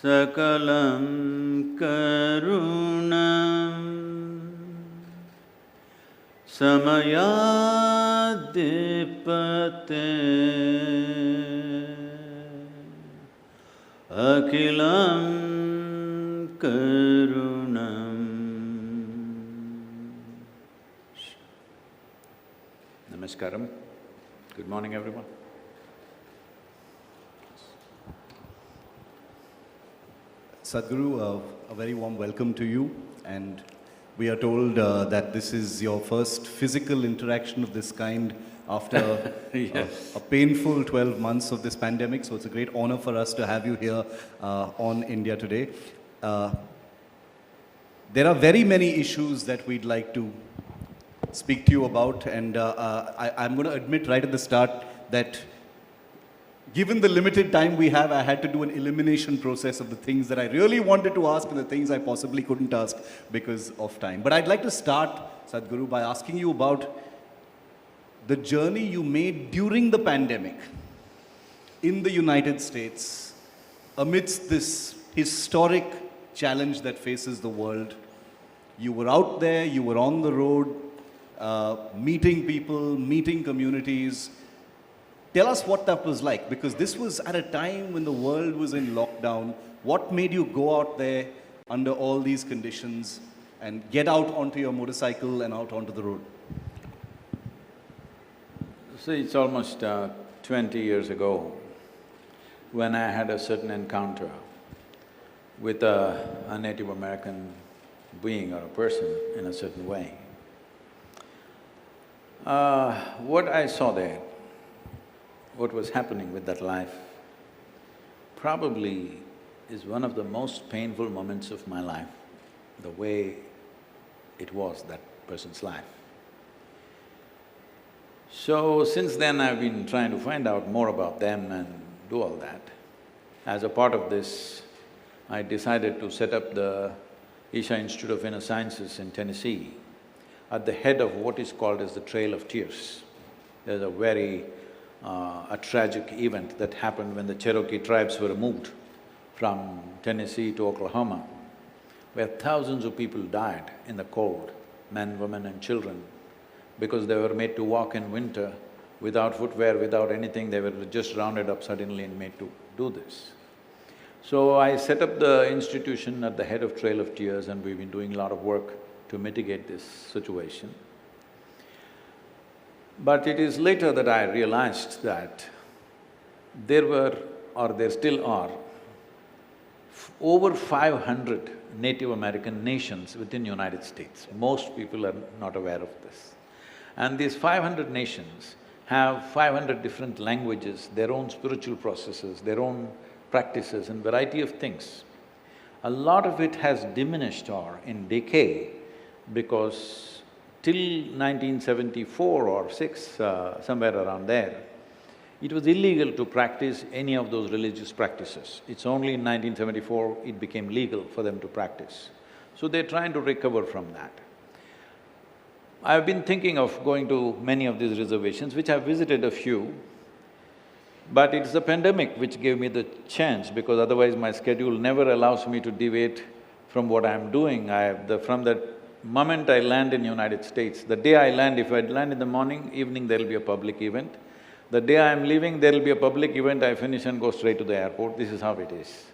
Sakalam karunam samayadipate akilam karunam. Namaskaram. Good morning, everyone. Sadhguru, a very warm welcome to you, and we are told that this is your first physical interaction of this kind after Yes. a painful 12 months of this pandemic, so it's a great honor for us to have you here on India Today. There are very many issues that we'd like to speak to you about, and I'm going to admit right at the start that given the limited time we have, I had to do an elimination process of the things that I really wanted to ask and the things I possibly couldn't ask because of time. But I'd like to start, Sadhguru, by asking you about the journey you made during the pandemic in the United States amidst this historic challenge that faces the world. You were out there, you were on the road, meeting people, meeting communities. Tell us what that was like, because this was at a time when the world was in lockdown. What made you go out there under all these conditions and get out onto your motorcycle and out onto the road? See, it's almost 20 years ago when I had a certain encounter with a Native American being or a person in a certain way. What I saw there, what was happening with that life, probably is one of the most painful moments of my life, the way it was, that person's life. So, since then I've been trying to find out more about them and do all that. As a part of this, I decided to set up the Isha Institute of Inner Sciences in Tennessee at the head of what is called as the Trail of Tears. There's a very a tragic event that happened when the Cherokee tribes were moved from Tennessee to Oklahoma, where thousands of people died in the cold, men, women and children, because they were made to walk in winter without footwear, without anything. They were just rounded up suddenly and made to do this. So I set up the institution at the head of Trail of Tears, and we've been doing a lot of work to mitigate this situation. But it is later that I realized that there were, or there still are, over 500 Native American nations within United States. Most people are not aware of this. And these 500 nations have 500 different languages, their own spiritual processes, their own practices and variety of things. A lot of it has diminished or in decay because till 1974 or '6, somewhere around there, it was illegal to practice any of those religious practices. It's only in 1974 it became legal for them to practice. So they're trying to recover from that. I've been thinking of going to many of these reservations, which I've visited a few, but it's the pandemic which gave me the chance, because otherwise my schedule never allows me to deviate from what I'm doing. From the moment I land in United States, the day I land, if I land in the morning, evening there'll be a public event. The day I'm leaving, there'll be a public event, I finish and go straight to the airport. This is how it is.